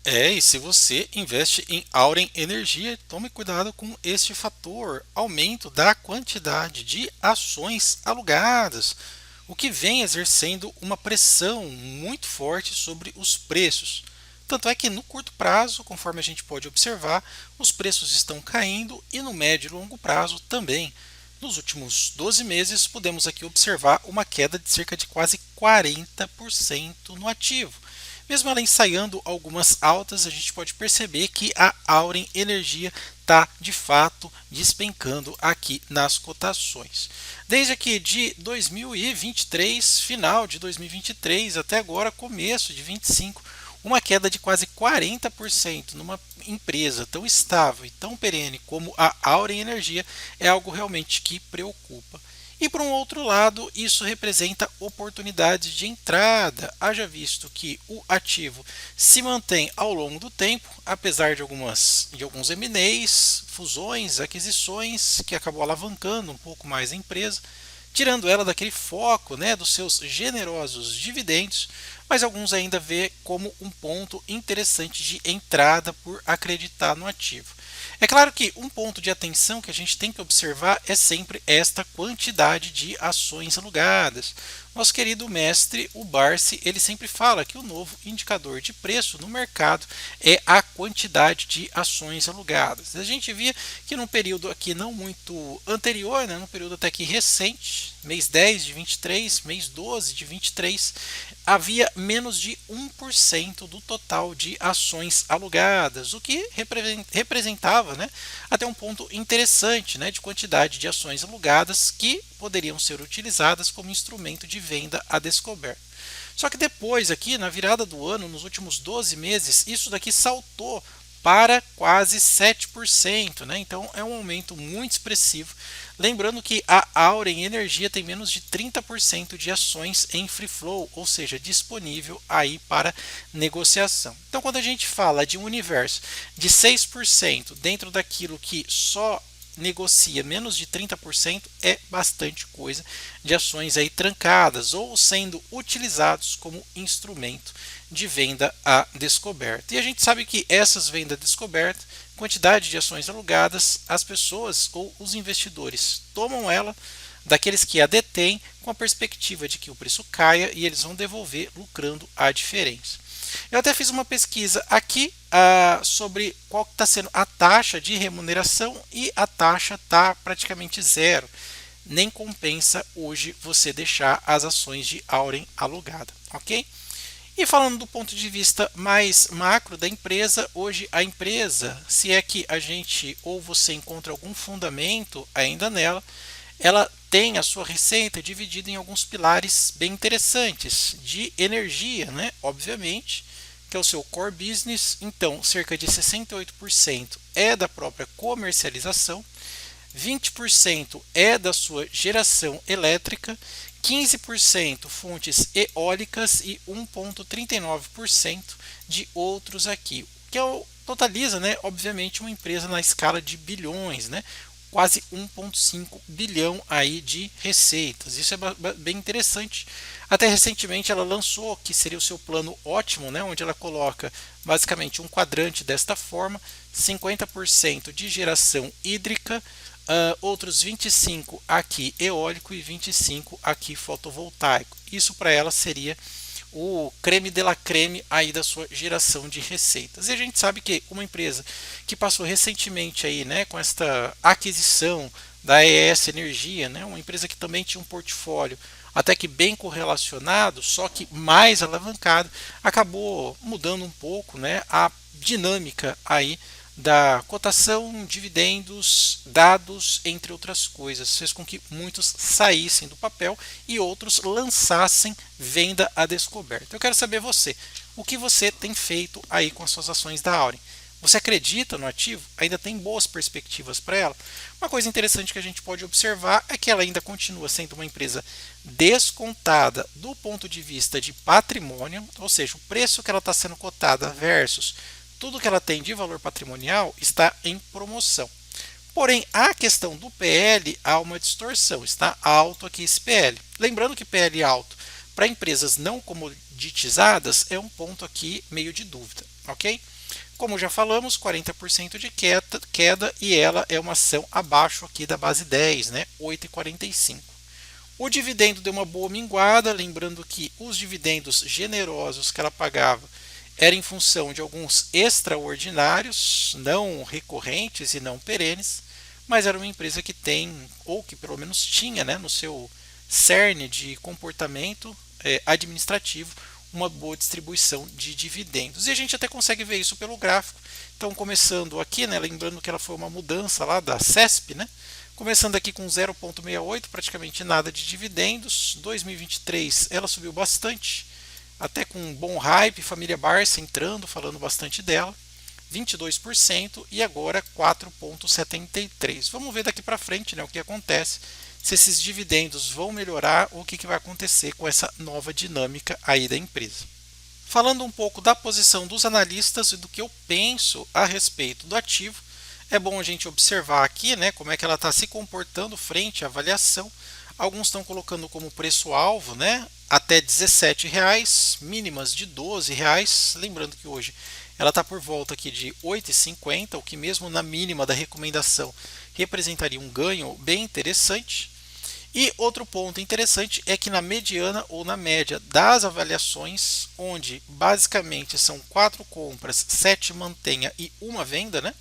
E se você investe em Auren Energia, tome cuidado com este fator, aumento da quantidade de ações alugadas, o que vem exercendo uma pressão muito forte sobre os preços. Tanto é que no curto prazo, conforme a gente pode observar, os preços estão caindo e no médio e longo prazo também. Nos últimos 12 meses, podemos aqui observar uma queda de cerca de quase 40% no ativo. Mesmo ela ensaiando algumas altas, a gente pode perceber que a Auren Energia está de fato despencando aqui nas cotações. Desde aqui de 2023, final de 2023 até agora, começo de 25, uma queda de quase 40% numa empresa tão estável e tão perene como a Auren Energia é algo realmente que preocupa. E por um outro lado, isso representa oportunidades de entrada, haja visto que o ativo se mantém ao longo do tempo, apesar de alguns M&As, fusões, aquisições, que acabou alavancando um pouco mais a empresa, tirando ela daquele foco, né, dos seus generosos dividendos, mas alguns ainda vê como um ponto interessante de entrada por acreditar no ativo. É claro que um ponto de atenção que a gente tem que observar é sempre esta quantidade de ações alugadas. Nosso querido mestre, o Barsi, ele sempre fala que o novo indicador de preço no mercado é a quantidade de ações alugadas. A gente via que num período aqui não muito anterior, né, num período até que recente, mês 10 de 23, mês 12 de 23, havia menos de 1% do total de ações alugadas, o que representava, né, até um ponto interessante, né, de quantidade de ações alugadas que poderiam ser utilizadas como instrumento de venda a descoberto. Só que depois, aqui na virada do ano, nos últimos 12 meses, isso daqui saltou para quase 7%, né? Então é um aumento muito expressivo. Lembrando que a Auren Energia tem menos de 30% de ações em free flow, ou seja, disponível aí para negociação. Então quando a gente fala de um universo de 6% dentro daquilo que só negocia menos de 30%, é bastante coisa de ações aí trancadas ou sendo utilizados como instrumento de venda a descoberta. E a gente sabe que essas vendas a descoberta, quantidade de ações alugadas, as pessoas ou os investidores tomam ela daqueles que a detêm com a perspectiva de que o preço caia e eles vão devolver lucrando a diferença. Eu até fiz uma pesquisa aqui sobre qual está sendo a taxa de remuneração e a taxa está praticamente zero. Nem compensa hoje você deixar as ações de Auren alugada, ok? E falando do ponto de vista mais macro da empresa, hoje a empresa, se é que a gente ou você encontra algum fundamento ainda nela, ela tem a sua receita dividida em alguns pilares bem interessantes de energia, né? Obviamente, que é o seu core business. Então, cerca de 68% é da própria comercialização, 20% é da sua geração elétrica, 15% fontes eólicas e 1,39% de outros aqui, que totaliza, né, obviamente, uma empresa na escala de bilhões, né, quase 1,5 bilhão aí de receitas. Isso é bem interessante. Até recentemente ela lançou que seria o seu plano ótimo, né, onde ela coloca basicamente um quadrante desta forma: 50% de geração hídrica, outros 25 aqui eólico e 25 aqui fotovoltaico. Isso para ela seria o creme de la creme aí da sua geração de receitas. E a gente sabe que uma empresa que passou recentemente aí, né, com esta aquisição da ES Energia, né, uma empresa que também tinha um portfólio até que bem correlacionado, só que mais alavancado, acabou mudando um pouco, né, a dinâmica aí da cotação, dividendos, dados, entre outras coisas, fez com que muitos saíssem do papel e outros lançassem venda a descoberta. Eu quero saber você, o que você tem feito aí com as suas ações da Auren? Você acredita no ativo? Ainda tem boas perspectivas para ela? Uma coisa interessante que a gente pode observar é que ela ainda continua sendo uma empresa descontada do ponto de vista de patrimônio, ou seja, o preço que ela está sendo cotada versus tudo que ela tem de valor patrimonial está em promoção. Porém, a questão do PL há uma distorção, está alto aqui esse PL. Lembrando que PL alto para empresas não comoditizadas é um ponto aqui meio de dúvida, ok? Como já falamos, 40% de queda e ela é uma ação abaixo aqui da base 10, né? 8,45. O dividendo deu uma boa minguada, lembrando que os dividendos generosos que ela pagava eram em função de alguns extraordinários, não recorrentes e não perenes, mas era uma empresa que tem, ou que pelo menos tinha, né, no seu cerne de comportamento administrativo, uma boa distribuição de dividendos. E a gente até consegue ver isso pelo gráfico. Então, começando aqui, né, lembrando que ela foi uma mudança lá da CESP, né? Começando aqui com 0,68, praticamente nada de dividendos. 2023 ela subiu bastante, até com um bom hype, família Barça entrando, falando bastante dela. 22% e agora 4,73. Vamos ver daqui para frente, né, o que acontece, se esses dividendos vão melhorar ou o que vai acontecer com essa nova dinâmica aí da empresa. Falando um pouco da posição dos analistas e do que eu penso a respeito do ativo, é bom a gente observar aqui, né, como é que ela está se comportando frente à avaliação. Alguns estão colocando como preço-alvo, né, até R$ 17, mínimas de R$ 12. Lembrando que hoje ela está por volta aqui de 8,50, o que mesmo na mínima da recomendação representaria um ganho bem interessante. E outro ponto interessante é que na mediana ou na média das avaliações, onde basicamente são 4 compras, 7 mantenha e uma venda, né?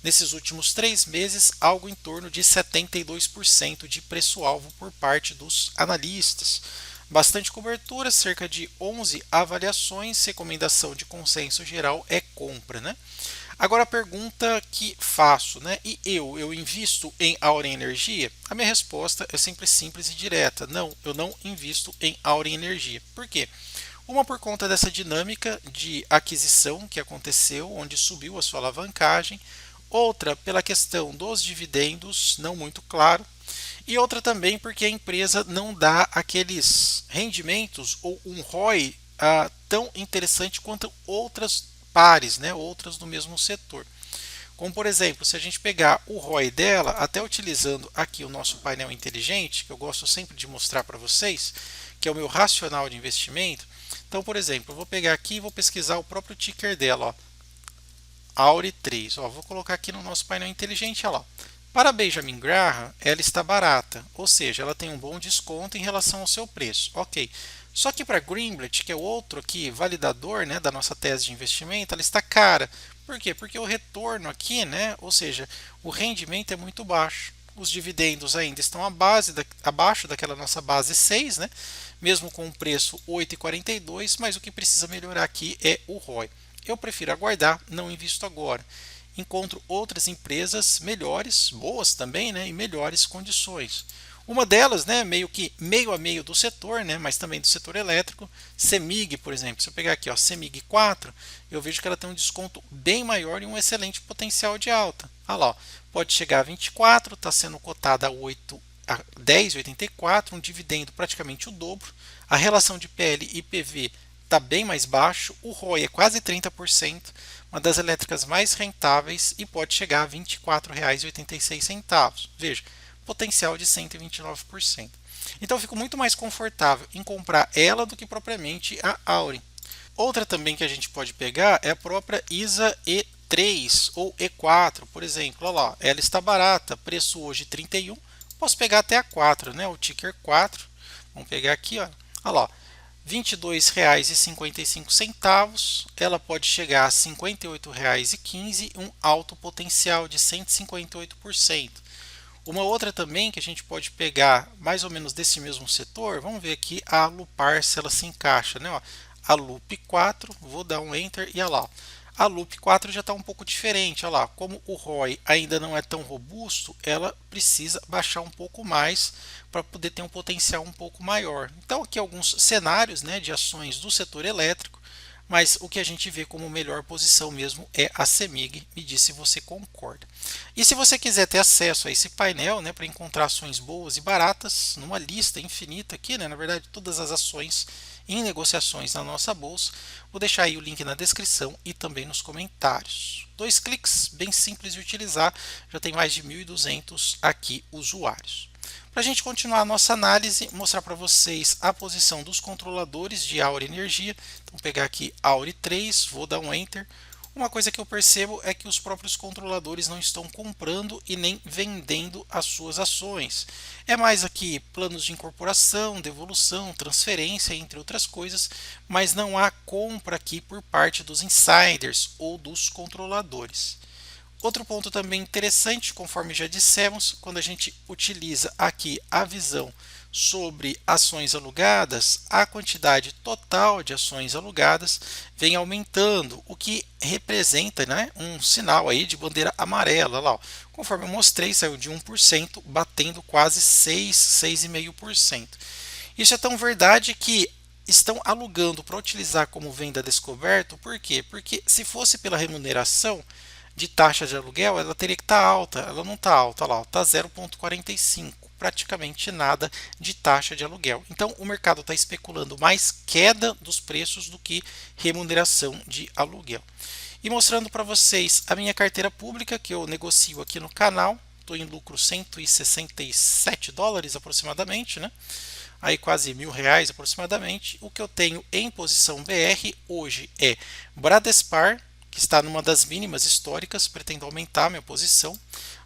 Nesses últimos 3 meses, algo em torno de 72% de preço-alvo por parte dos analistas. Bastante cobertura, cerca de 11 avaliações, recomendação de consenso geral é compra, né? Agora a pergunta que faço, né? E eu invisto em Auren Energia? A minha resposta é sempre simples e direta. Não, eu não invisto em Auren Energia. Por quê? Uma por conta dessa dinâmica de aquisição que aconteceu, onde subiu a sua alavancagem. Outra pela questão dos dividendos, não muito claro. E outra também porque a empresa não dá aqueles rendimentos ou um ROI tão interessante quanto outras pares, né, outras do mesmo setor. Como por exemplo, se a gente pegar o ROI dela, até utilizando aqui o nosso painel inteligente, que eu gosto sempre de mostrar para vocês, que é o meu racional de investimento. Então, por exemplo, eu vou pegar aqui e vou pesquisar o próprio ticker dela, ó, Aure 3. Ó, vou colocar aqui no nosso painel inteligente, ó lá. Para Benjamin Graham, ela está barata, ou seja, ela tem um bom desconto em relação ao seu preço. Ok. Só que para Greenblatt, que é o outro aqui, validador, né, da nossa tese de investimento, ela está cara. Por quê? Porque o retorno aqui, né, ou seja, o rendimento é muito baixo. Os dividendos ainda estão abaixo daquela nossa base 6, né, mesmo com o preço 8,42, mas o que precisa melhorar aqui é o ROI. Eu prefiro aguardar, não invisto agora. Encontro outras empresas melhores, boas também, né, e melhores condições. Uma delas, né, meio que meio a meio do setor, né, mas também do setor elétrico, CEMIG, por exemplo. Se eu pegar aqui, ó, CEMIG 4, eu vejo que ela tem um desconto bem maior e um excelente potencial de alta. Olha lá, ó, pode chegar a 24, está sendo cotada a 10,84, um dividendo praticamente o dobro. A relação de PL e PV está bem mais baixo, o ROI é quase 30%, uma das elétricas mais rentáveis e pode chegar a R$ 24,86. Veja, potencial de 129%. Então eu fico muito mais confortável em comprar ela do que propriamente a Auren. Outra também que a gente pode pegar é a própria ISA E3 ou E4, por exemplo. Olha lá, ela está barata, preço hoje 31, posso pegar até a 4, né? O ticker 4. Vamos pegar aqui, ó. Olha lá, R$ 22,55, ela pode chegar a R$ 58,15, um alto potencial de 158%. Uma outra também que a gente pode pegar mais ou menos desse mesmo setor, vamos ver aqui a Alupar se ela se encaixa, né? Ó, a Lup 4, vou dar um Enter e olha lá. A Loop 4 já está um pouco diferente, olha lá, como o ROI ainda não é tão robusto, ela precisa baixar um pouco mais para poder ter um potencial um pouco maior. Então aqui alguns cenários, né, de ações do setor elétrico, mas o que a gente vê como melhor posição mesmo é a CEMIG, me diz se você concorda. E se você quiser ter acesso a esse painel, né, para encontrar ações boas e baratas, numa lista infinita aqui, né, na verdade todas as ações em negociações na nossa bolsa, vou deixar aí o link na descrição e também nos comentários. 2 cliques, bem simples de utilizar, já tem mais de 1.200 aqui usuários. Para a gente continuar a nossa análise, mostrar para vocês a posição dos controladores de Aure Energia. Então, vou pegar aqui Aure 3, vou dar um Enter. Uma coisa que eu percebo é que os próprios controladores não estão comprando e nem vendendo as suas ações. É mais aqui planos de incorporação, devolução, transferência, entre outras coisas, mas não há compra aqui por parte dos insiders ou dos controladores. Outro ponto também interessante, conforme já dissemos, quando a gente utiliza aqui a visão sobre ações alugadas, a quantidade total de ações alugadas vem aumentando, o que representa, né, um sinal aí de bandeira amarela. Lá, ó. Conforme eu mostrei, saiu de 1%, batendo quase 6,5%. Isso é tão verdade que estão alugando para utilizar como venda descoberto, por quê? Porque se fosse pela remuneração de taxa de aluguel, ela teria que estar alta. Ela não está alta, lá, está 0,45, praticamente nada de taxa de aluguel. Então, o mercado está especulando mais queda dos preços do que remuneração de aluguel. E mostrando para vocês a minha carteira pública que eu negocio aqui no canal, estou em lucro US$ 167 aproximadamente, né? Aí quase R$ 1.000 aproximadamente. O que eu tenho em posição BR hoje é Bradespar, que está numa das mínimas históricas, pretendo aumentar minha posição.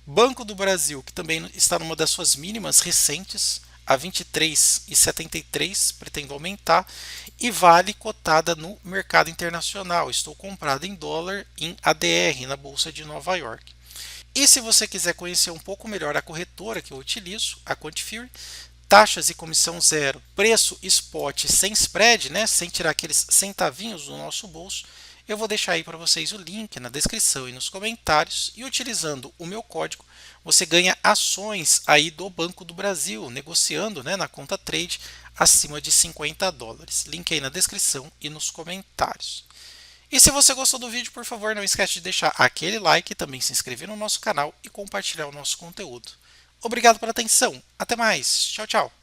Banco do Brasil, que também está numa das suas mínimas recentes, a 23,73, pretendo aumentar. E Vale cotada no mercado internacional, estou comprado em dólar em ADR, na Bolsa de Nova York. E se você quiser conhecer um pouco melhor a corretora que eu utilizo, a Quantifury, taxas e comissão zero, preço spot sem spread, né, sem tirar aqueles centavinhos do nosso bolso, eu vou deixar aí para vocês o link na descrição e nos comentários, e utilizando o meu código, você ganha ações aí do Banco do Brasil, negociando, né, na conta trade acima de US$ 50. Link aí na descrição e nos comentários. E se você gostou do vídeo, por favor, não esquece de deixar aquele like, também se inscrever no nosso canal e compartilhar o nosso conteúdo. Obrigado pela atenção. Até mais. Tchau, tchau.